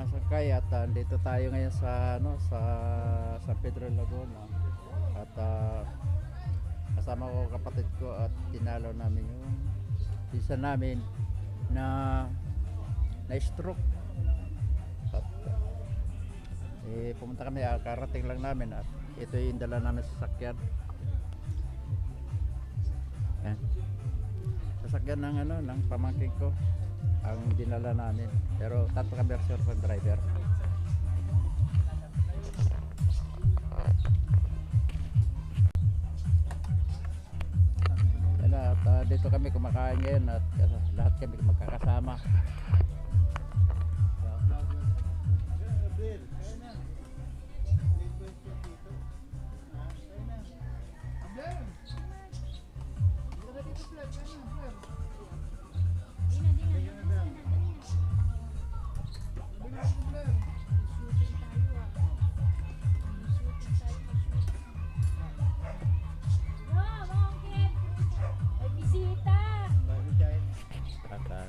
sakay at dito tayo ngayon sa ano sa San Pedro Laguna at kasama ko kapatid ko at tinalo namin yung isa namin na stroke at pumunta kami karating lang namin at ito yung dala namin sa sasakyan. Yan. Sasakyan ng ano ng pamangkin ko ang dinala namin pero tatlo kami reserve driver. Yan at dito kami kumakain ngayon at lahat kami magkakasama.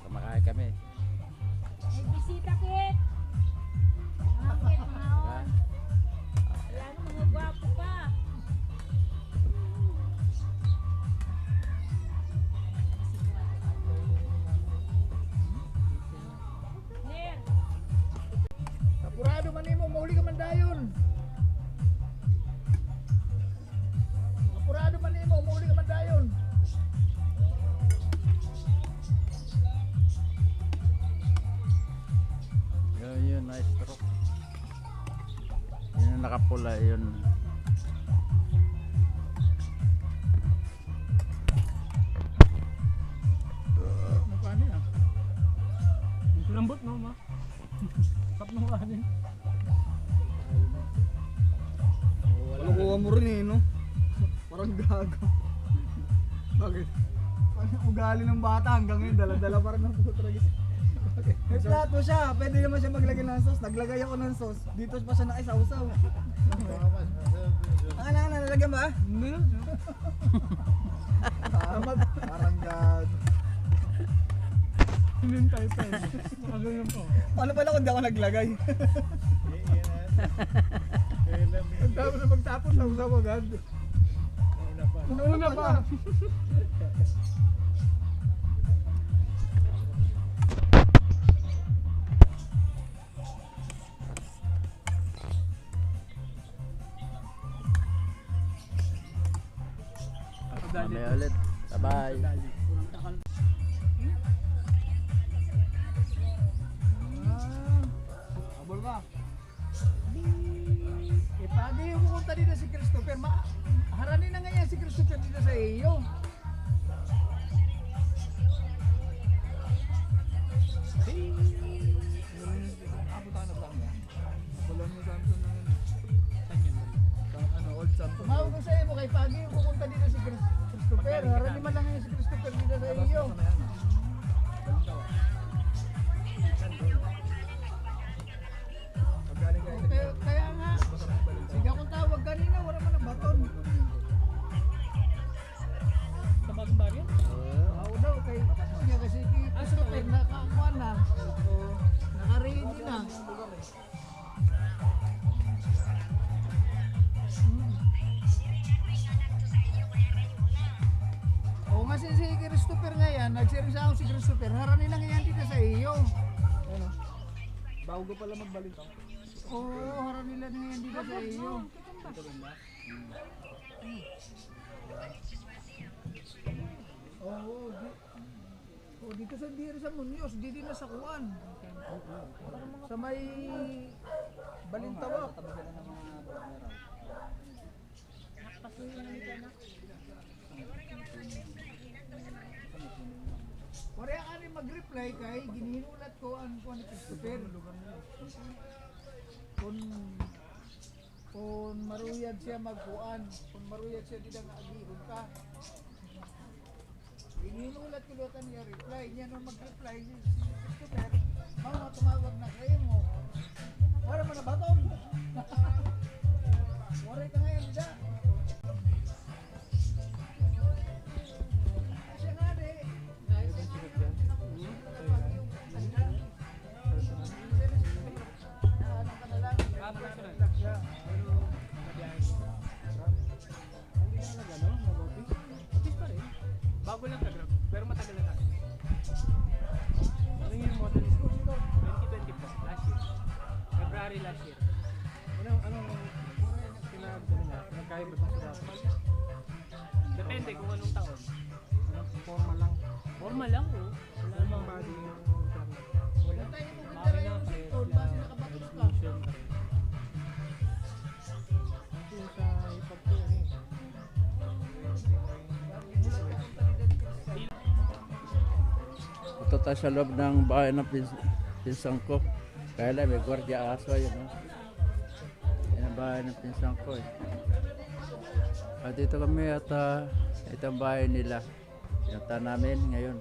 Kumakain kami. May bisita, Kit. Mga Kit, mga ayan, mga gwapo pa. Ner. Apurado man mo, mauli ka man dayon. Apurado man mo, mauli ka man dayon. Yun, nice stroke. Yun yung nakapula yun. Mukha niya. Lambot no, ma. Kap ng kanin. Nakuha mo rin eh, no? Parang gago. Bakit? Parang ugali ng bata hanggang ngayon, dala-dala pa rin ng puto tragis. May plato siya, pwede naman siya maglagay ng sauce. Naglagay ako ng sauce, dito pa siya nakisawsaw. Ano, nalagyan ba? Hindi. Parang gago. Hindi tayo. Nakagano po. Paano pala kung di ako naglagay? Ang dami na pagtapos, sausaw agad. Una pa. Mamaya ulit. Bye-bye. Abol ka. Pagi yung pupunta dito si Christopher. Haranin na ngayon si Christopher dito sa iyo. Apunta na ba niya? Wala mo Samson na yun. Ano, old Samson. Tumawag ko sa iyo kay Pagi yung pupunta dito si Christopher. Haranin man lang ngayon si Christopher dito sa iyo. Kaya nga, sige akong tawag kanina, wala man ang baton. Sa bagong bagay? Oo daw, kay niya kasi Christopher nakakuha na. Naka-ready na. Oo nga si Christopher ngayon, nag-share sa ako si Christopher, haranin lang yan dito sa iyo. Ano? Bago pala magbalik ako. Oo, haranin lang yan dito sa iyo. Oo, dito sa dito sa Muñoz, dito na sa Kuan. Sa may Balintawak. Tabi sila ng mga meron. Wala ka rin mag-reply kay gininulat ko ang Kuan ni Christopher. Kung maruyag siya magkuan, kung maruyag siya di na agihon ka. Gininulat ko doon niya reply, niya nung mag-reply si Christopher, mga tumawag na kayo mo. Wala man na baton. Wala ka ngayon, di da. Siya nga di. Bago lang sa Grab, pero matagal na tayo. Ano yung model is 2020 po, last year. February last year. Anong pinagkaiba sa Grab? Depende kung anong taon. Forma lang. Forma lang oh. Wala namang body yung internet. Wala. Makina, press lang, resolution, press. Kasi sa hip-hop ko yan eh. Ito tayo sa loob ng bahay ng pinsang ko. Kaya lang may gwardiya aso yun. No? Yan ang bahay ng pinsang ko eh. At dito kami at ito ang bahay nila. Pinunta namin ngayon.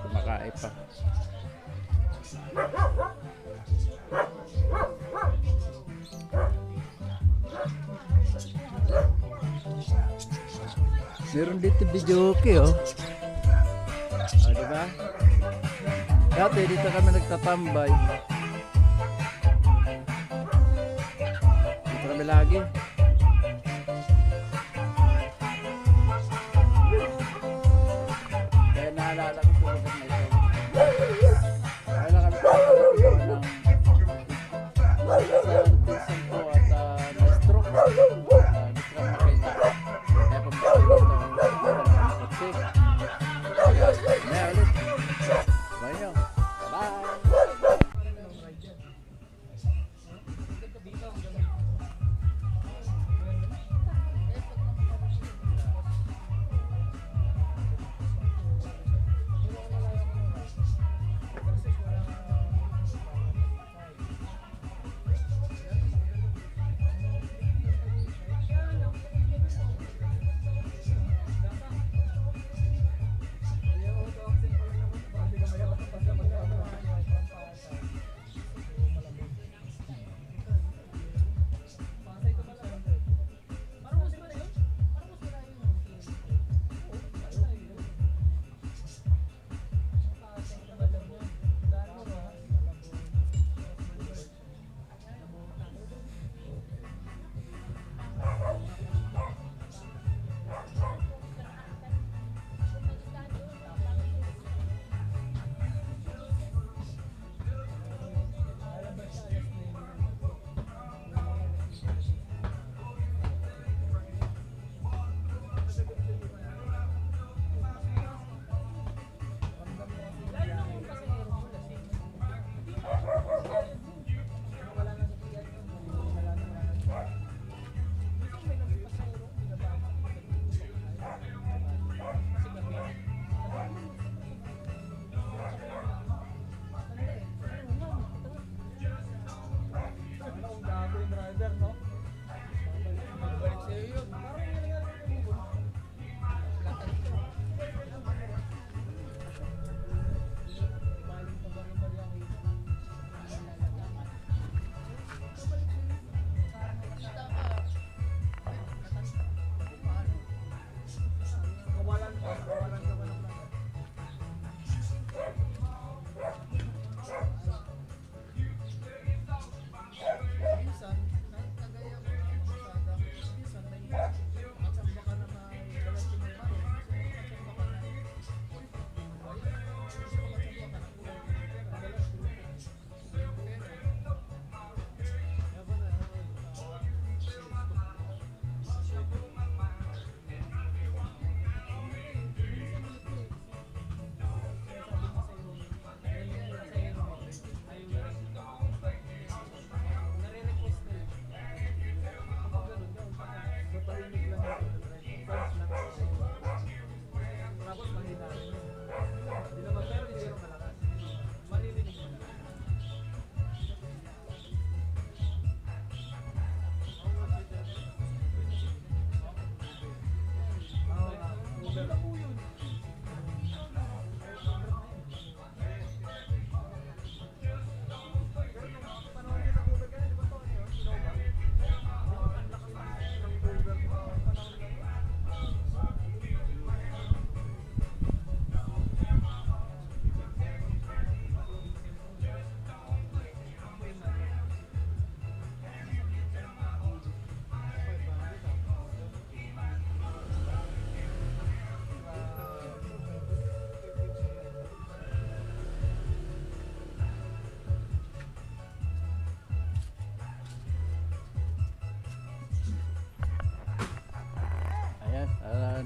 Kumakain pa. Meron dito video okay oh. Diba? Dati dito kami nagtatambay. Dito kami lagi. Kaya naalala ko sa lugar na ito. Kaya lang kami pinsan ko at na-stroke. Gusto kami makita. Kaya pumunta dito. Kasi ulit. Bye nyo. Bye.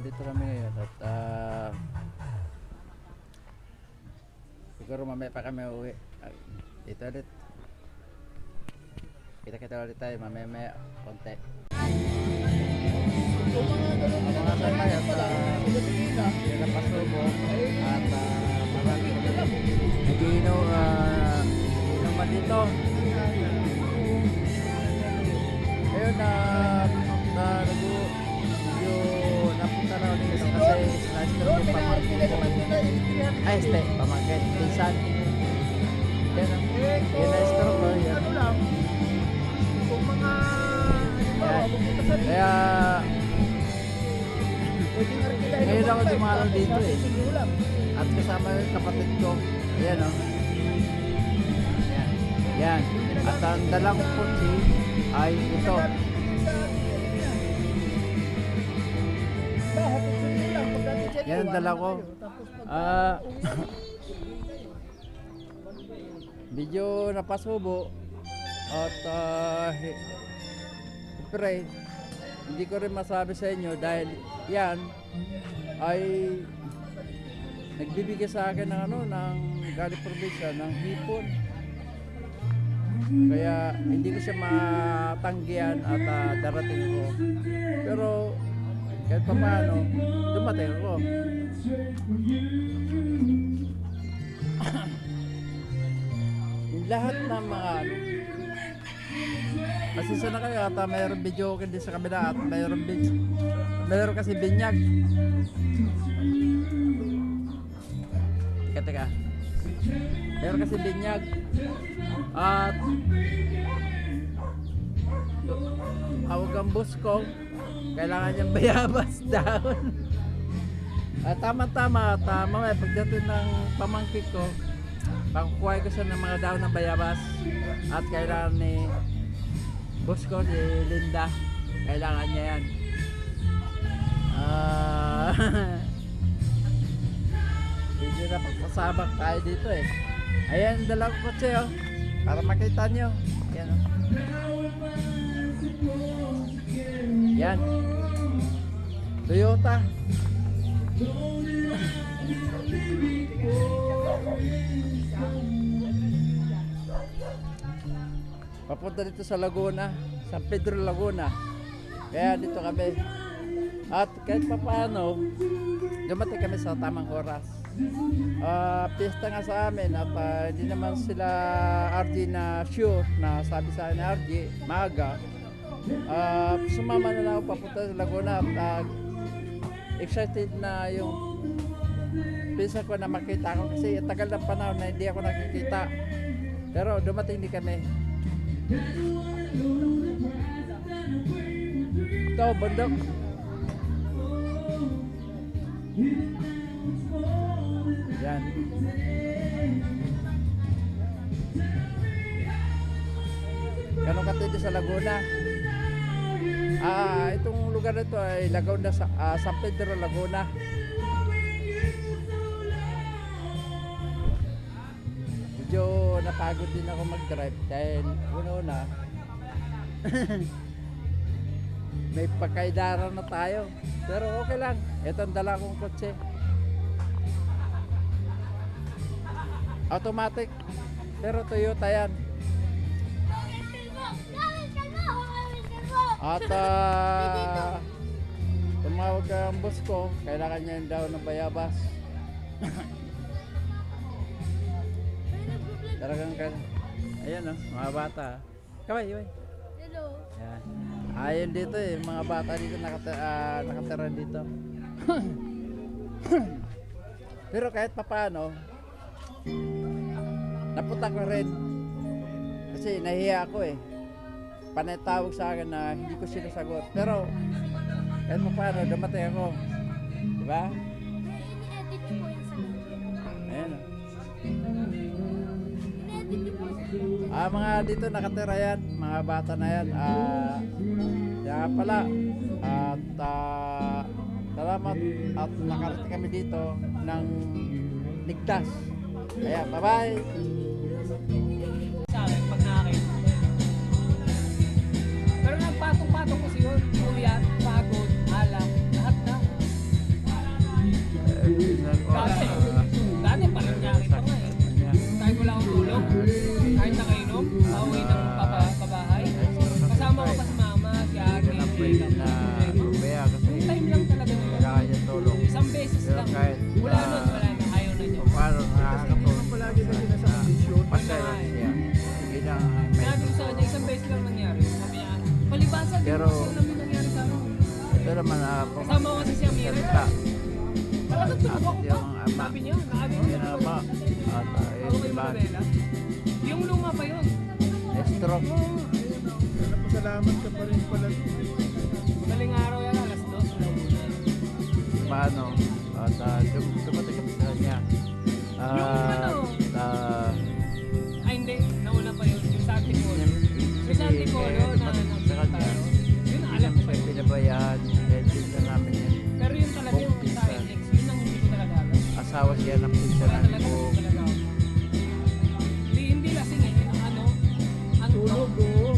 nandito kami ngayon at siguro mamaya pa kami uwi. Dito ulit. Kita-kita ulit tayo mamaya konti. Mga sanay at pinapasubo at marami inuman dito. Ayun napunta na ulit dito kasi na-store yung pamangkin ko. Ay, pamangkin, pinsan. Yan ang na-store ko. Yan. Kung mga Kaya ngayon ako dumalo dito eh. At kasama yung kapatid ko. Ayan o. Yan. Yan. At ang dalang kutsi ay ito. Yan ang dala ko. Medyo napasubo. At siyempre, hindi ko rin masabi sa inyo dahil yan ay nagbibigay sa akin ng galing probinsya ng hipon. Kaya hindi ko siya matanggihan at darating ko. Pero kahit pa paano, dumating ako. Yung lahat ng mga masisa na kayo at mayroong video ko din sa kabila at mayroon kasi binyag. Teka. Mayroon kasi binyag. At awag ang boss ko, kailangan niyang bayabas down. At tama-tama at mamaya pagdating ng pamangkin ko, pangkukuhay ko siya ng mga daon ng bayabas. At kailangan ni boss ko, si Linda, kailangan niya yan. Hindi na pagpasabak tayo dito eh. Ayan, dalang kotse oh, para makita nyo. Yan oh. Yan. Toyota. Papunta dito sa Laguna, San Pedro Laguna. Kaya dito kami. At kahit pa paano, dumating kami sa tamang oras. Pista nga sa amin at hindi naman sila RG na sure na sabi sa akin RG, maaga. Sumama na lang ako papunta sa Laguna at excited na yung pinsan ko na makita ko kasi tagal ng panahon na hindi ako nakikita. Pero dumating din kami. Ito, bundok. Yan. Ganun katindi sa Laguna. Itong lugar na ito ay Laguna, San Pedro Laguna. Medyo napagod din ako mag-drive dahil una may pagkaidaran na tayo. Pero okay lang. Ito ang dala kong kotse. Automatic. Pero Toyota yan. At tumawag ang boss ko. Kailangan niya daw ng bayabas. Talagang ayan oh, mga bata. Kaway. Hello. Yan. Ayun dito eh, mga bata dito nakatira dito. Pero kahit papaano, napunta ko rin. Kasi nahiya ako eh. Panay tawag sa akin na hindi ko sinasagot. Pero kahit papaano, dumating ako. Diba? Ini-edit niyo po yung sagot. Ayan oh. Ini-edit niyo po yung sagot. Mga dito nakatira yan, mga bata na yan. Kaya pala, at salamat at nakarating kami dito ng ligtas. Kaya, bye-bye! Sa akin, pag nakakita. Pero nagpatong-patong kasi yun. Kuya, pagod, alak, lahat na. Kasama ko kasi si Amira. salita. Talagang tulog ako At pa. yung ama. Sabi niya, naamin Yung niya ako. ama. At Ako kay iba. Manuela. Yung luma pa yun. Stroke. Salamat ka pa rin pala. Madaling araw yan, alas 2. Paano? At dumating kami sa kanya. ano? Ay hindi, nauna pa yun. Yung sa Antipolo. Yung sa Antipolo na tayo. Yun ang alam ko pa May yun. pinabayaan. Pinsan namin yan. Pero yun talaga yung sa NX, yun ang hindi ko talaga alam. Asawa siya ng pinsan Wala namin talaga, ko. hindi talaga ako. Hindi lasing eh, yung ano. Tulog oh.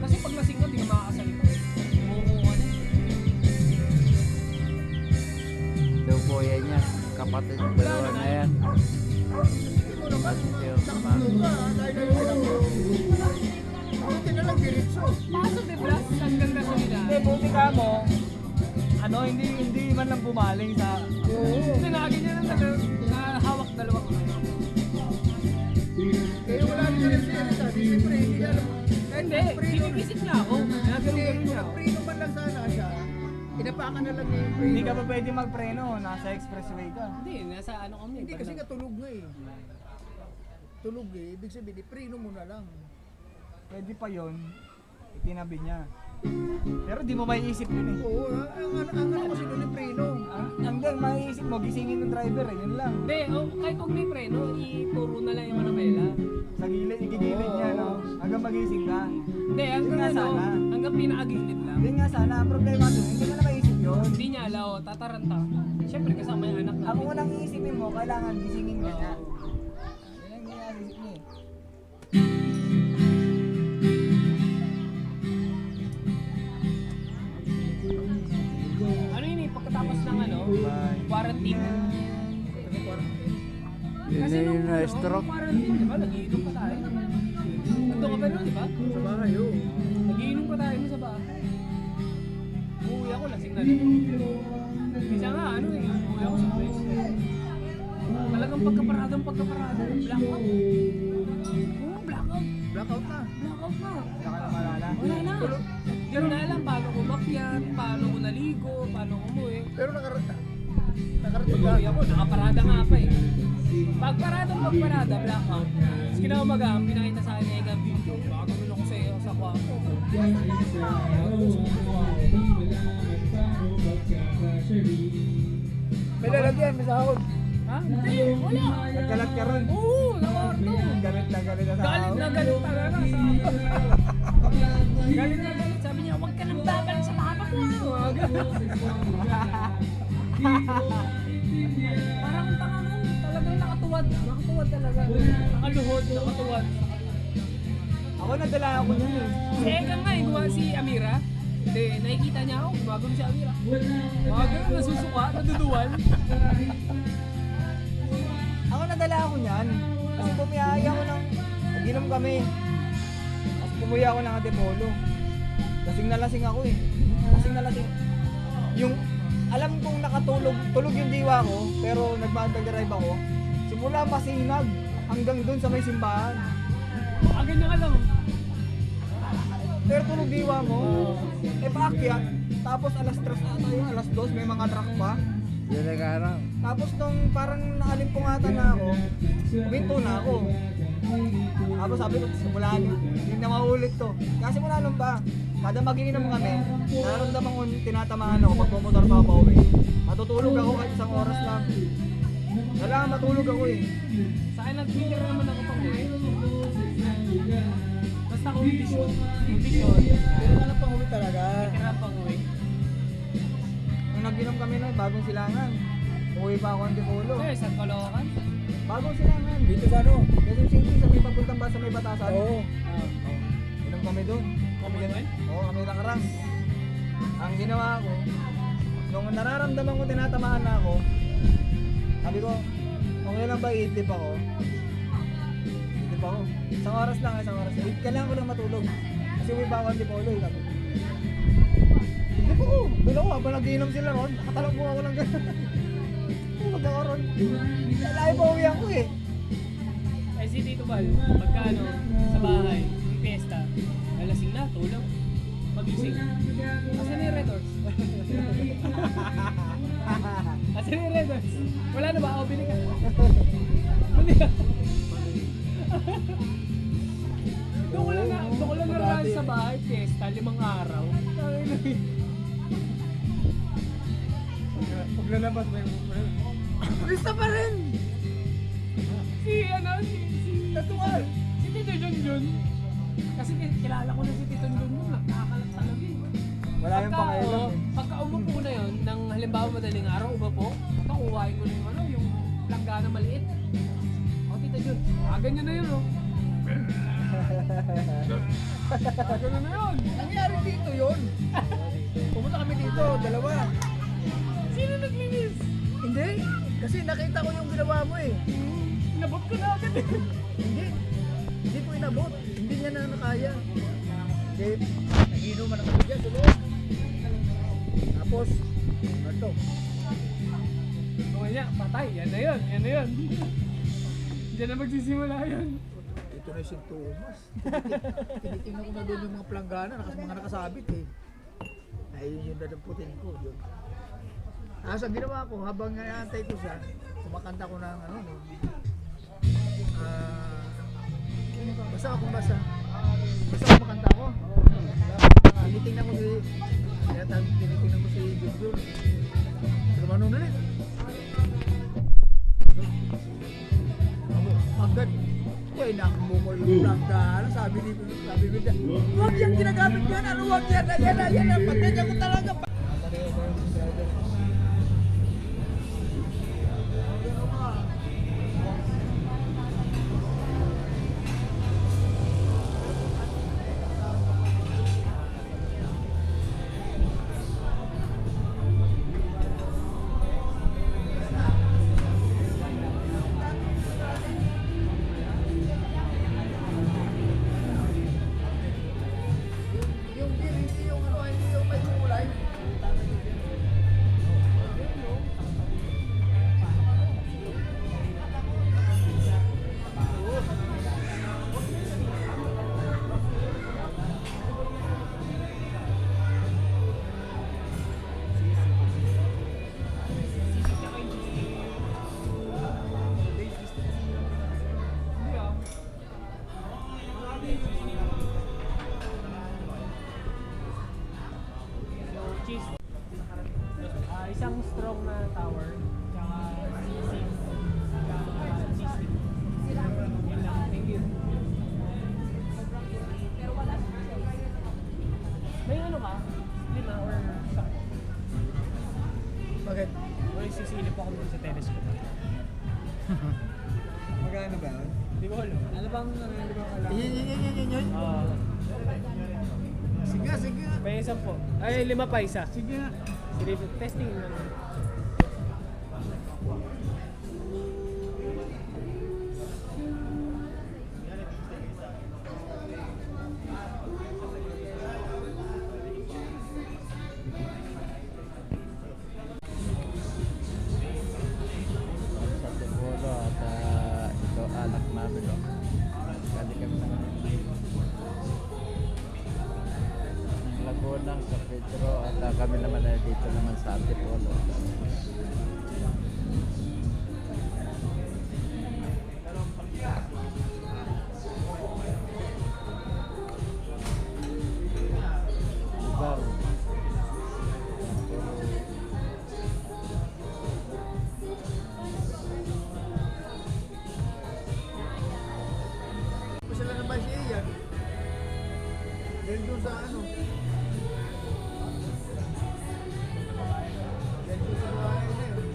Kasi pag lasing ko, di ka makakasalita. Umuuwan. Daw po yan niya. Kapatid dalawa na yan. At yung ama. Buti na lang diretso. Paso de Blas, hanggang gasolina. Hindi, buti ka mo. Ano, hindi man lang bumaling sa... Kasi lagi niya nang hawak dalawang kamay. Eh, wala rin na siya. Siyempre, hindi alam. Hindi, pinipisit niya ako. Nagano-gano niya ako. Preno man lang sana siya. Inapakan na lang yung preno. Hindi ka pa pwede magpreno. Nasa expressway ka. Hindi, nasa ano kami. Hindi kasi nga tulog nga eh. Tulog eh. Ibig sabihin, preno mo na lang. Pwede pa yon, itinabi niya. Pero di mo maiisip yun eh. Oo, ang ano kasi doon yung preno. Ang dahil maiisip mo, gisingin ng driver eh, yun lang. Hindi, kahit kung may preno, ituro na lang yung Manamela. Sa gilid, igigilid niya, no? Hanggang magising ka. Hindi, hanggang Yun nga ano, sana. hanggang pinakagilid lang. Yun nga sana, ang problema doon, hindi mo na maisip yun. Hindi niya alaw, tataranta. Siyempre kasama yung anak Ang namin. unang iisipin mo, kailangan gisingin ka niya. Yan ang ginagaisip niya eh. Ano yun eh, pagkatapos ng ano, quarantine. Yun na yun na nung stroke. quarantine, di ba, nagiinom pa tayo. Nandun ka pa nun, di ba? Sa bahay, oo. Nagiinom pa tayo sa bahay. Uuwi ako, lasing na rin. Isa nga, ano eh, uuwi ako sa place. Talagang pagkaparada, blackout. Oo, blackout. Blackout na. Blackout na. Wala ka na malala. Wala na. Hindi ko na alam paano umakyat, paano ko naligo, paano umuwi. Pero nakarating ka. Uuwi ako, nakaparada nga pa eh. Pagparada, blackout. Tapos kinakamagaan, pinakita sa akin yung video. Baka gano'n ako sa iyo sa kwarto. May lalagyan, may sahod. Ha? Hindi, wala. Nagkalat ka ron. Oo, sa kwarto. Galit na Galit sahod. na galit talaga. Galit na galit. Sabi niya, huwag ka nang babalik sa papa mo. Parang tanga nun. Talagang nakatuwad. Nakatuwad talaga. Nakaluhod, nakatuwad. Ako nadala ako niyan eh. Si Ega nga eh, gawa si Amira. Hindi, nakikita niya ako, gumagano si Amira. Gumagano, nasusuka, naduduwal. Ako nadala ako niyan. Kasi pumiyaya ako ng... Naginom kami. Tapos pumuya ako ng Antipolo. Lasing na lasing ako eh. Lasing na lasing. Yung... Alam kong nakatulog, tulog yung diwa ko, pero nagmandag-drive ako. Simula Masinag hanggang dun sa may simbahan. Ah, ganyan ka lang. Pero tulog diwa mo, eh paakyat. Tapos alas 3 ata yun, alas 2, may mga truck pa. Yun ang araw. Tapos nung parang naalimpungatan na ako, huminto na ako. Tapos sabi ko, simula hindi na maulit to. Kasi mula nun pa, kada mag-iinom kami, nararamdaman ko tinatamaan ako pag bumotor pa ako uwi. Matutulog ako kahit isang oras lang. Kailangan matulog ako eh. Sa akin, nag-twitter naman ako pang uwi. Basta kondisyon. Kondisyon. Pero ka na pang uwi talaga. Tira pang uwi. Nung nag-inom kami nun, bagong silangan. Uwi pa ako ang Antipolo. Eh, sa Caloocan? Bagong silangan. Dito sa ano? Quezon City, sa may papuntang ba sa may batasan. Oo. Inom kami doon. Commonwealth? Oo, kami nakarang. Ang ginawa ko, nung nararamdaman ko tinatamaan na ako, sabi ko, okay lang ba iidlip ako? Iidlip ako. Isang oras lang, isang oras. Kailangan ko lang matulog. Kasi uwi pa ako ang Antipolo. Sabi ko. Idlip ako. Doon ako, habang nag-iinom sila ron, nakatalong po ako ng gano'n. Tulog ako ron. Layo pa uwi ako eh. Eh, si Tito Val, pagka ano, sa bahay, yung fiesta, nalasing na, tulog. magising. Asan na yung Red Horse? Asan na yung Red Horse? Wala na ba? O, bili ka. Bili ka. Doon ko lang naral sa bahay, fiesta, 5 araw. Pag lalabas may Krista pa rin! Si Tatuan! Si Tito Junjun. Kasi kilala ko na si Tito Junjun, nakakalat talaga eh. Wala yung pakailan eh. Pagka umupo na yun, ng halimbawa madaling araw, umupo, kukuhain ko na yung planggana maliit. O, Tito Jun, ganyan na yun oh. Ganyan na yun. Nangyari dito yun. Pumunta kami dito, dalawa. Sino naglinis? Hindi, kasi nakita ko yung ginawa mo eh. Inabot ko na agad eh. Hindi ko inabot. Hindi niya na nakaya. Hindi, naginuman na kami dyan sa loob. Tapos, ano? O niya, patay. Yan na yun. Diyan na magsisimula yun. Ito na yung sintomas. Tinitingnan ko na doon yung mga planggana, mga nakasabit eh. Ayun yung dadamputin ko. Yun. Tapos ang ginawa ko, habang naantay ko siya, kumakanta ko ng ano, no? Basta akong basa. Basta kumakanta ko. Tinitingnan ko si Junjun. Lumanon ulit. Agad. Uy, nakabungol yung planggana. Sabi ni huwag yan ginagamit yan. Ano huwag yan? Yan. Pagkanya ko talaga. Yung beer, hindi yung ano, hindi yung may kulay. Cheese. Isang strong na tower, tsaka sisig, tsaka cheese. Yan lang, thank you. May ano ka? 5 or sakto? Bakit? Or sisilip ako dun sa telescope. Magkano ba yun? Di ko alam. Ano bang kailangan? Yun. Sige. May isa po. Ay, 5 pa isa. Sige nga. Testing lang. Sa Tipolo at ito anak namin. No? Kali kami ng Laguna, sa Pedro at kami naman ay dito naman sa Antipolo. Diba? Kung sila naman siya yan. Dahil doon sa ano. Dahil doon sa bahay na yun.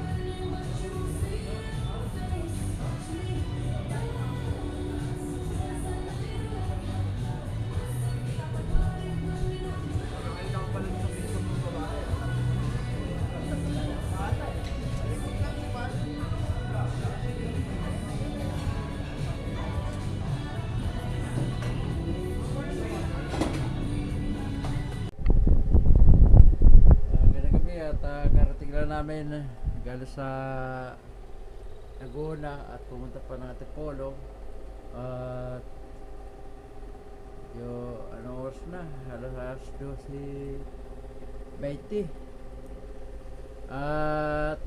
Kailangan pala nito sa mga babae. Likod lang yung bahay. Magandang gabi at karating lang namin galing sa Laguna at pumunta pa ng Antipolo at Medyo ano oras na, halos 12:20. At